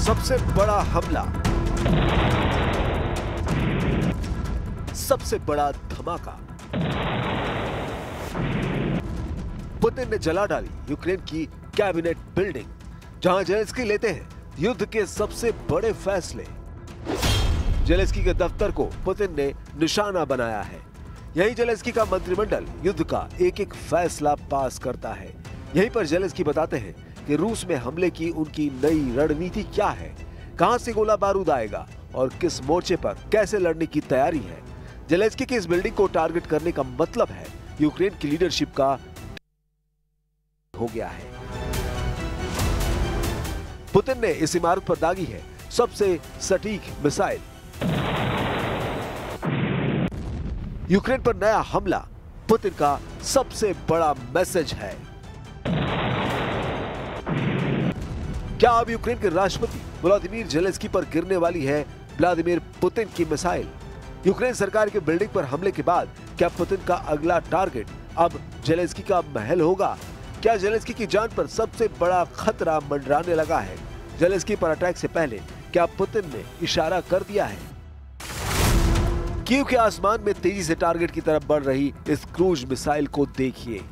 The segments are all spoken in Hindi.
सबसे बड़ा हमला, सबसे बड़ा धमाका। पुतिन ने जला डाली यूक्रेन की कैबिनेट बिल्डिंग, जहां जेलेंस्की लेते हैं युद्ध के सबसे बड़े फैसले। जेलेंस्की के दफ्तर को पुतिन ने निशाना बनाया है। यही जेलेंस्की का मंत्रिमंडल युद्ध का एक एक फैसला पास करता है। यहीं पर जेलेंस्की बताते हैं कि रूस में हमले की उनकी नई रणनीति क्या है, कहां से गोला बारूद आएगा और किस मोर्चे पर कैसे लड़ने की तैयारी है। जेलेंस्की की इस बिल्डिंग को टारगेट करने का मतलब है यूक्रेन की लीडरशिप का हो गया है। पुतिन ने इस इमारत पर दागी है सबसे सटीक मिसाइल। यूक्रेन पर नया हमला पुतिन का सबसे बड़ा मैसेज है। क्या अब यूक्रेन के राष्ट्रपति व्लादिमीर जेलेंस्की पर गिरने वाली है व्लादिमीर पुतिन की मिसाइल? यूक्रेन सरकार के बिल्डिंग पर हमले के बाद क्या पुतिन का अगला टारगेट अब जेलेंस्की का महल होगा? क्या जेलेंस्की की जान पर सबसे बड़ा खतरा मंडराने लगा है? जेलेंस्की पर अटैक से पहले क्या पुतिन ने इशारा कर दिया है? कीव के आसमान में तेजी से टारगेट की तरफ बढ़ रही इस क्रूज मिसाइल को देखिए।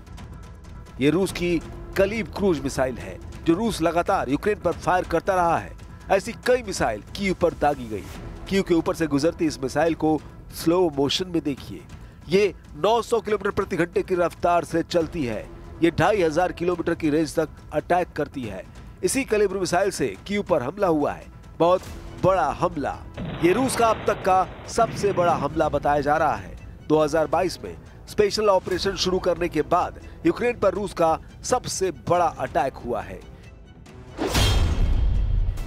ये रूस की कलीब क्रूज मिसाइल है जो रूस लगातार यूक्रेन पर फायर करता रहा है। ऐसी कई मिसाइल कीव पर दागी गई। कीव के ऊपर से गुजरती इस मिसाइल को स्लो मोशन में देखिए। ये 900 किलोमीटर प्रति घंटे की रफ्तार से चलती है। ये 2500 किलोमीटर की रेंज तक अटैक करती है। इसी कैलिबर मिसाइल से कीव पर हमला हुआ है। बहुत बड़ा हमला। ये रूस का अब तक का सबसे बड़ा हमला बताया जा रहा है। 2022 में स्पेशल ऑपरेशन शुरू करने के बाद यूक्रेन पर रूस का सबसे बड़ा अटैक हुआ है।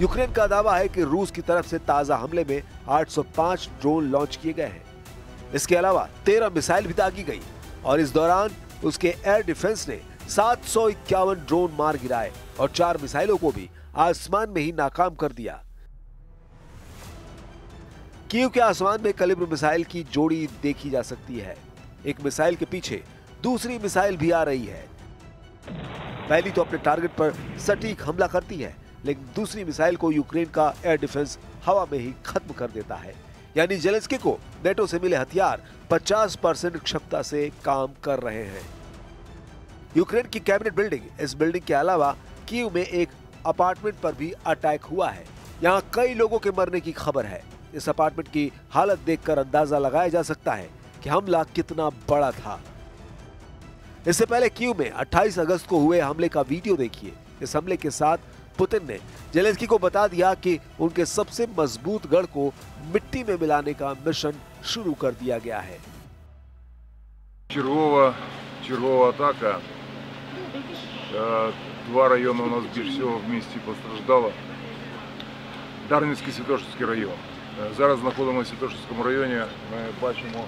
यूक्रेन का दावा है कि रूस की तरफ से ताजा हमले में 805 ड्रोन लॉन्च किए गए हैं। इसके अलावा 13 मिसाइल भी दागी गई और इस दौरान उसके एयर डिफेंस ने 751 ड्रोन मार गिराए और 4 मिसाइलों को भी आसमान में ही नाकाम कर दिया। कीव के आसमान में कैलिबर मिसाइल की जोड़ी देखी जा सकती है। एक मिसाइल के पीछे दूसरी मिसाइल भी आ रही है। पहली तो अपने टारगेट पर सटीक हमला करती है, लेकिन दूसरी मिसाइल को यूक्रेन का एयर डिफेंस हवा में ही खत्म कर देता है। यानी जेलेंस्की को नेटो से मिले हथियार 50% क्षमता से काम कर रहे हैं। यूक्रेन की कैबिनेट बिल्डिंग, इस बिल्डिंग के अलावा कीव में एक अपार्टमेंट पर भी अटैक हुआ है। यहाँ कई लोगों के मरने की खबर है। इस अपार्टमेंट की हालत देखकर अंदाजा लगाया जा सकता है कि हमला कितना बड़ा था। इससे पहले कीव में 28 अगस्त को हुए हमले का वीडियो देखिए। इस हमले के साथ पुतिन ने जेलेंस्की को बता दिया कि उनके सबसे मजबूत गढ़ को मिट्टी में मिलाने का मिशन शुरू कर दिया गया है। Чергова атака. Два района у нас більш всього в місті постраждало. Дарницький, Святошинський район. Зараз знаходимося в Святошинському районі. Ми бачимо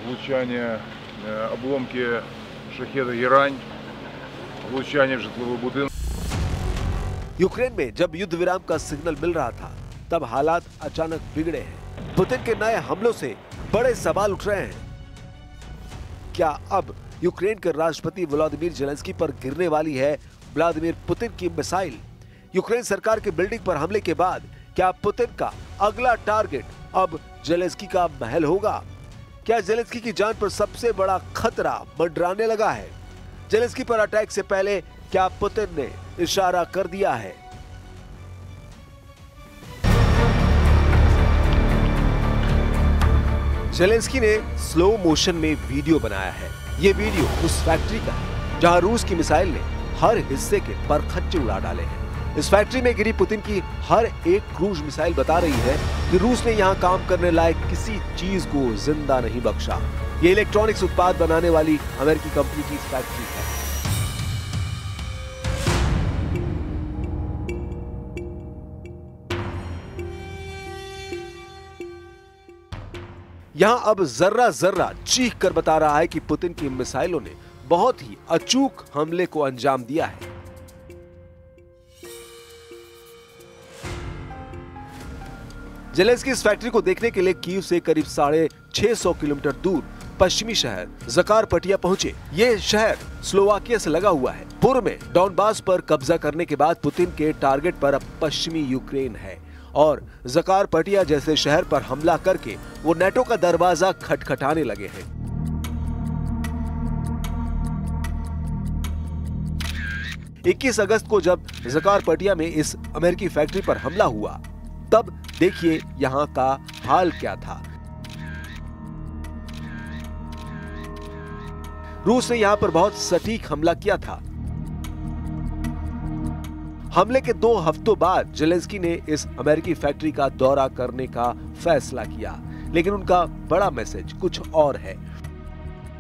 влучання, обломки шахеда «Герань», влучання в житловий будинок. यूक्रेन में जब युद्ध विराम का सिग्नल मिल रहा था, तब हालात अचानक बिगड़े हैं। पुतिन के नए हमलों से बड़े सवाल उठ रहे हैं। क्या अब यूक्रेन के राष्ट्रपति व्लादिमीर जेलेंस्की पर गिरने वाली है व्लादिमीर पुतिन की मिसाइल? यूक्रेन सरकार के बिल्डिंग पर हमले के बाद क्या पुतिन का अगला टारगेट अब जेलेंस्की का महल होगा? क्या जेलेंस्की की जान पर सबसे बड़ा खतरा मंडराने लगा है? जेलेंस्की पर अटैक से पहले क्या पुतिन ने इशारा कर दिया है? जेलेंस्की ने स्लो मोशन में वीडियो बनाया है। ये वीडियो उस फैक्ट्री का है जहां रूस की मिसाइल ने हर हिस्से के परखच्चे उड़ा डाले हैं। इस फैक्ट्री में गिरी पुतिन की हर एक क्रूज मिसाइल बता रही है कि रूस ने यहां काम करने लायक किसी चीज को जिंदा नहीं बख्शा। ये इलेक्ट्रॉनिक्स उत्पाद बनाने वाली अमेरिकी कंपनी की फैक्ट्री है। यहां अब जर्रा जर्रा चीख कर बता रहा है कि पुतिन की मिसाइलों ने बहुत ही अचूक हमले को अंजाम दिया है। जेलेंस्की इस फैक्ट्री को देखने के लिए कीव से करीब 650 किलोमीटर दूर पश्चिमी शहर ज़कारपटिया पहुंचे। ये शहर स्लोवाकिया से लगा हुआ है। पूर्व में डॉनबास पर कब्जा करने के बाद पुतिन के टारगेट पर अब पश्चिमी यूक्रेन है और ज़कारपटिया जैसे शहर पर हमला करके वो नेटो का दरवाजा खटखटाने लगे हैं। इक्कीस अगस्त को जब ज़कारपटिया में इस अमेरिकी फैक्ट्री पर हमला हुआ, तब देखिए यहां का हाल क्या था। रूस ने यहां पर बहुत सटीक हमला किया था। हमले के 2 हफ्तों बाद जेलेंस्की ने इस अमेरिकी फैक्ट्री का दौरा करने का फैसला किया, लेकिन उनका बड़ा मैसेज कुछ और है।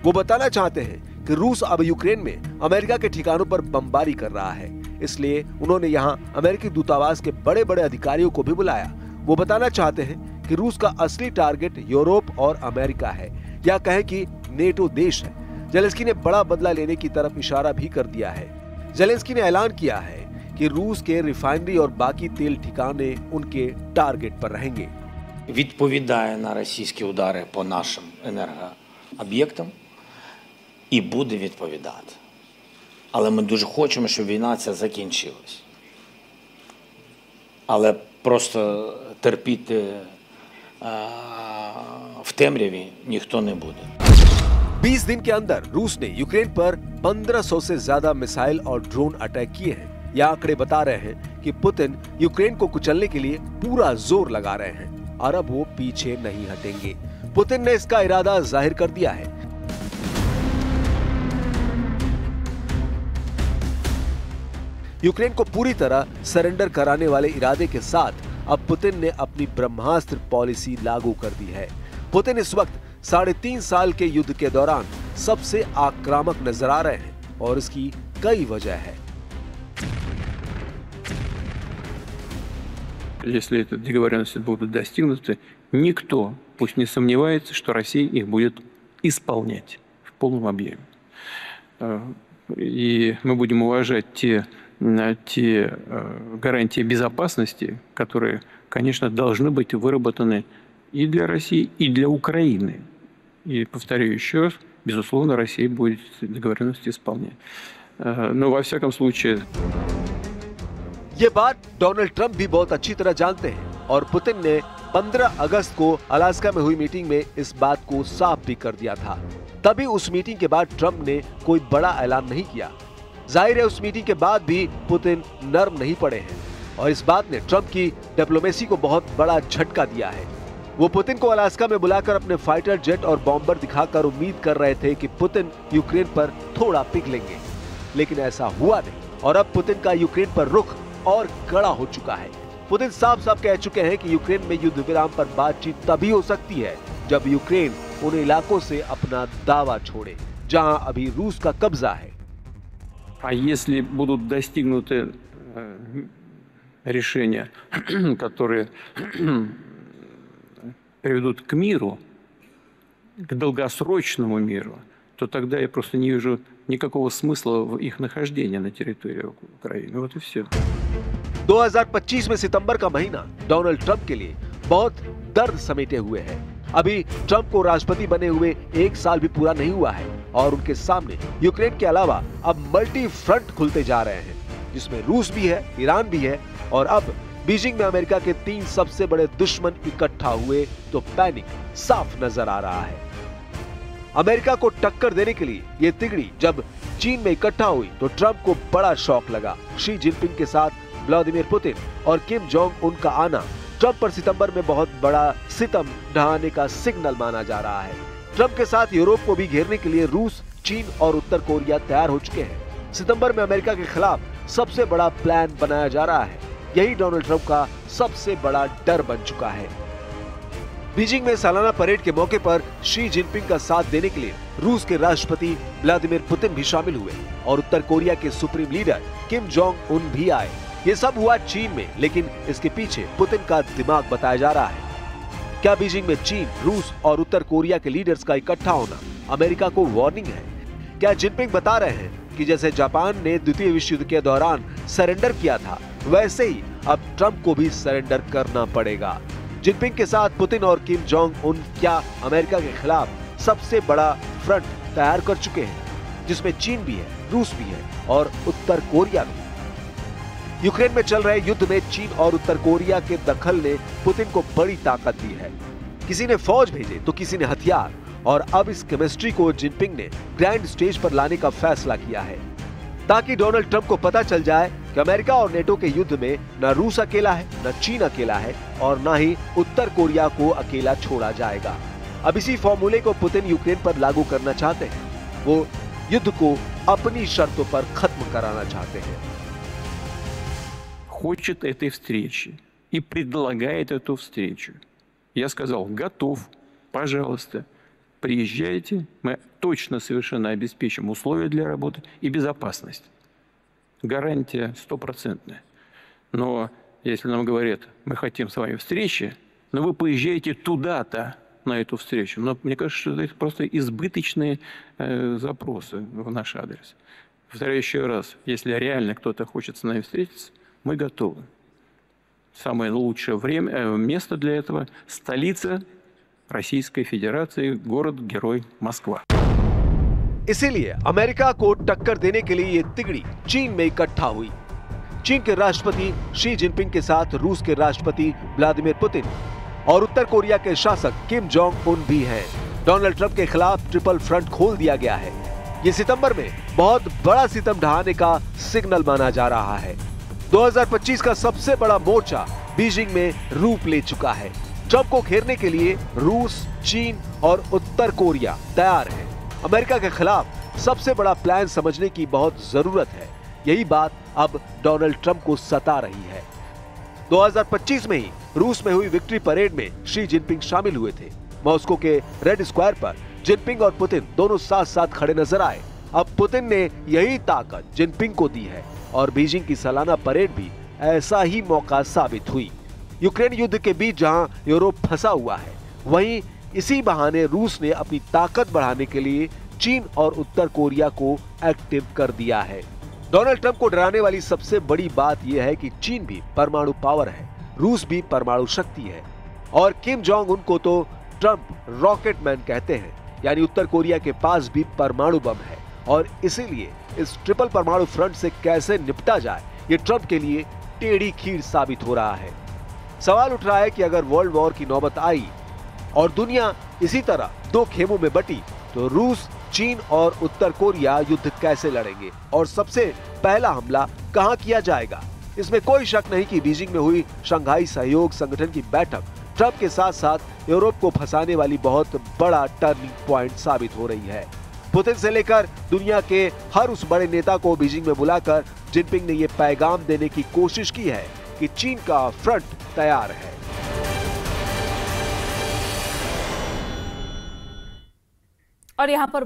वो बताना चाहते हैं कि रूस अब यूक्रेन में अमेरिका के ठिकानों पर बमबारी कर रहा है, इसलिए उन्होंने यहां अमेरिकी दूतावास के बड़े बड़े अधिकारियों को भी बुलाया। वो बताना चाहते हैं कि रूस का असली टारगेट यूरोप और अमेरिका है, या कहें कि नेटो देश है। जेलेंस्की ने बड़ा बदला लेने की तरफ इशारा भी कर दिया है। जेलेंस्की ने ऐलान किया है कि रूस के रिफाइनरी और बाकी तेल ठिकाने उनके टारगेट पर रहेंगे। Відповідає на російські удари по нашим енергооб'єктам і буде відповідати. Але ми дуже хочемо, щоб війна ця закінчилась. Але просто терпіти в темряві ніхто не буде. 20 दिन के अंदर रूस ने यूक्रेन पर 1500 से ज्यादा मिसाइल और ड्रोन अटैक किए हैं। यह आंकड़े बता रहे हैं कि पुतिन यूक्रेन को कुचलने के लिए पूरा जोर लगा रहे हैं और अब वो पीछे नहीं हटेंगे। पुतिन ने इसका इरादा जाहिर कर दिया है। यूक्रेन को पूरी तरह सरेंडर कराने वाले इरादे के साथ अब पुतिन ने अपनी ब्रह्मास्त्र पॉलिसी लागू कर दी है। पुतिन इस वक्त 3.5 साल के युद्ध के दौरान सबसे आक्रामक नजर आ रहे हैं और इसकी कई वजह है। Если эти договоренности будут достигнуты, никто, пусть не сомневается, что Россия их будет исполнять в полном объеме. И мы будем уважать те гарантии безопасности, которые, конечно, должны быть выработаны и для России, и для Украины. И повторю еще раз, безусловно, Россия будет договоренности исполнять. Но во всяком случае... ये बात डोनाल्ड ट्रंप भी बहुत अच्छी तरह जानते हैं और पुतिन ने 15 अगस्त को अलास्का में हुई मीटिंग में इस बात को साफ भी कर दिया था। तभी उस मीटिंग के बाद ट्रंप ने कोई बड़ा ऐलान नहीं किया। जाहिर है उस मीटिंग के बाद भी पुतिन नर्म नहीं पड़े हैं और इस बात ने ट्रंप की डिप्लोमेसी को बहुत बड़ा झटका दिया है। वो पुतिन को अलास्का में बुलाकर अपने फाइटर जेट और बॉम्बर दिखाकर उम्मीद कर रहे थे कि पुतिन यूक्रेन पर थोड़ा पिघलेंगे, लेकिन ऐसा हुआ नहीं और अब पुतिन का यूक्रेन पर रुख और कड़ा हो चुका है। पुतिन साफ साफ कह चुके हैं कि यूक्रेन में युद्ध विराम पर बातचीत तभी हो सकती है जब यूक्रेन उन इलाकों से अपना दावा छोड़े जहां अभी रूस का कब्जा है। А если будут достигнуты решения, которые приведут к миру, к долгосрочному миру, то тогда я просто не вижу никакого смысла в их нахождении на территории Украины. Вот и все. 2025 में सितंबर का महीना डोनाल्ड ट्रंप के लिए बहुत दर्द समेटे हुए है। अभी ट्रंप को राष्ट्रपति बने हुए 1 साल भी पूरा नहीं हुआ है और उनके सामने यूक्रेन के अलावा अब मल्टी फ्रंट खुलते जा रहे हैं, जिसमें रूस भी है, ईरान भी है और अब बीजिंग में अमेरिका के 3 सबसे बड़े दुश्मन इकट्ठा हुए तो पैनिक साफ नजर आ रहा है। अमेरिका को टक्कर देने के लिए ये तिगड़ी जब चीन में इकट्ठा हुई तो ट्रंप को बड़ा शौक लगा। शी जिनपिंग के साथ व्लादिमीर पुतिन और किम जोंग उन का आना ट्रंप पर सितंबर में बहुत बड़ा सितम ढहाने का सिग्नल माना जा रहा है। ट्रंप के साथ यूरोप को भी घेरने के लिए रूस, चीन और उत्तर कोरिया तैयार हो चुके हैं। सितंबर में अमेरिका के खिलाफ सबसे बड़ा प्लान बनाया जा रहा है। यही डोनाल्ड ट्रंप का सबसे बड़ा डर बन चुका है। बीजिंग में सालाना परेड के मौके पर शी जिनपिंग का साथ देने के लिए रूस के राष्ट्रपति व्लादिमीर पुतिन भी शामिल हुए और उत्तर कोरिया के supreme leader Kim Jong Un भी आए। ये सब हुआ चीन में, लेकिन इसके पीछे पुतिन का दिमाग बताया जा रहा है। क्या बीजिंग में चीन, रूस और उत्तर कोरिया के लीडर्स का इकट्ठा होना अमेरिका को वार्निंग है? क्या जिनपिंग बता रहे हैं कि जैसे जापान ने द्वितीय विश्व युद्ध के दौरान सरेंडर किया था, वैसे ही अब ट्रंप को भी सरेंडर करना पड़ेगा? जिनपिंग के साथ पुतिन और किम जोंग उन क्या अमेरिका के खिलाफ सबसे बड़ा फ्रंट तैयार कर चुके हैं, जिसमें चीन भी है, रूस भी है और उत्तर कोरिया भी। यूक्रेन में चल रहे युद्ध में चीन और उत्तर कोरिया के दखल ने पुतिन को बड़ी ताकत दी है। किसी ने फौज भेजे तो किसी ने हथियार, और अब इस केमिस्ट्री को जिनपिंग ने ग्रैंड स्टेज पर लाने का फैसला किया है, ताकि डोनाल्ड ट्रंप को पता चल जाए कि अमेरिका और नेटो के युद्ध में न रूस अकेला है, न चीन अकेला है और न ही उत्तर कोरिया को अकेला छोड़ा जाएगा। अब इसी फॉर्मूले को पुतिन यूक्रेन पर लागू करना चाहते हैं। वो युद्ध को अपनी शर्तों पर खत्म कराना चाहते हैं। Хочет этой встречи и предлагает эту встречу. Я сказал, готов, пожалуйста, приезжайте, мы точно совершенно обеспечим условия для работы и безопасность. Гарантия 100%. Но если нам говорят, мы хотим с вами встречи, но вы поезжаете туда-то на эту встречу. Но мне кажется, что это просто избыточные запросы в наш адрес. Повторяю еще раз, если реально кто-то хочет с нами встретиться, мы готовы. Самое лучшее место для этого – столица Российской Федерации, город-герой Москва. इसीलिए अमेरिका को टक्कर देने के लिए ये तिगड़ी चीन में इकट्ठा हुई। चीन के राष्ट्रपति शी जिनपिंग के साथ रूस के राष्ट्रपति व्लादिमीर पुतिन और उत्तर कोरिया के शासक किम जोंग उन भी हैं। डोनाल्ड ट्रंप के खिलाफ ट्रिपल फ्रंट खोल दिया गया है। ये सितंबर में बहुत बड़ा सितम ढहाने का सिग्नल माना जा रहा है। 2025 का सबसे बड़ा मोर्चा बीजिंग में रूप ले चुका है। ट्रंप को घेरने के लिए रूस, चीन और उत्तर कोरिया तैयार है। अमेरिका के खिलाफ सबसे बड़ा प्लान समझने की बहुत जरूरत है। यही बात अब डोनाल्ड ट्रंप को सता रही है। 2025 में ही रूस में हुई विक्ट्री परेड में शी जिनपिंग शामिल हुए थे। मॉस्को के रेड स्क्वायर पर जिनपिंग और पुतिन दोनों साथ साथ खड़े नजर आए। अब पुतिन ने यही ताकत जिनपिंग को दी है और बीजिंग की सालाना परेड भी ऐसा ही मौका साबित हुई। यूक्रेन युद्ध के बीच जहां यूरोप फंसा हुआ है, वहीं इसी बहाने रूस ने अपनी ताकत बढ़ाने के लिए चीन और उत्तर कोरिया को एक्टिव कर दिया है। डोनाल्ड ट्रंप को डराने वाली सबसे बड़ी बात यह है कि चीन भी परमाणु पावर है, रूस भी परमाणु शक्ति है और किम जोंग उन को तो ट्रंप रॉकेट मैन कहते हैं, यानी उत्तर कोरिया के पास भी परमाणु बम है। और इसीलिए इस ट्रिपल परमाणु फ्रंट से कैसे निपटा जाए, ये ट्रंप के लिए टेढ़ी खीर साबित हो रहा है। सवाल उठ रहा है कि अगर वर्ल्ड वॉर की नौबत आई और दुनिया इसी तरह दो खेमों में बटी, तो रूस, चीन और उत्तर कोरिया युद्ध कैसे लड़ेंगे और सबसे पहला हमला कहां किया जाएगा। इसमें कोई शक नहीं कि बीजिंग में हुई शंघाई सहयोग संगठन की बैठक ट्रंप के साथ साथ यूरोप को फंसाने वाली बहुत बड़ा टर्निंग पॉइंट साबित हो रही है। पुतिन से लेकर दुनिया के हर उस बड़े नेता को बीजिंग में बुलाकर जिनपिंग ने यह पैगाम देने की कोशिश की है कि चीन का फ्रंट तैयार है। और यहाँ पर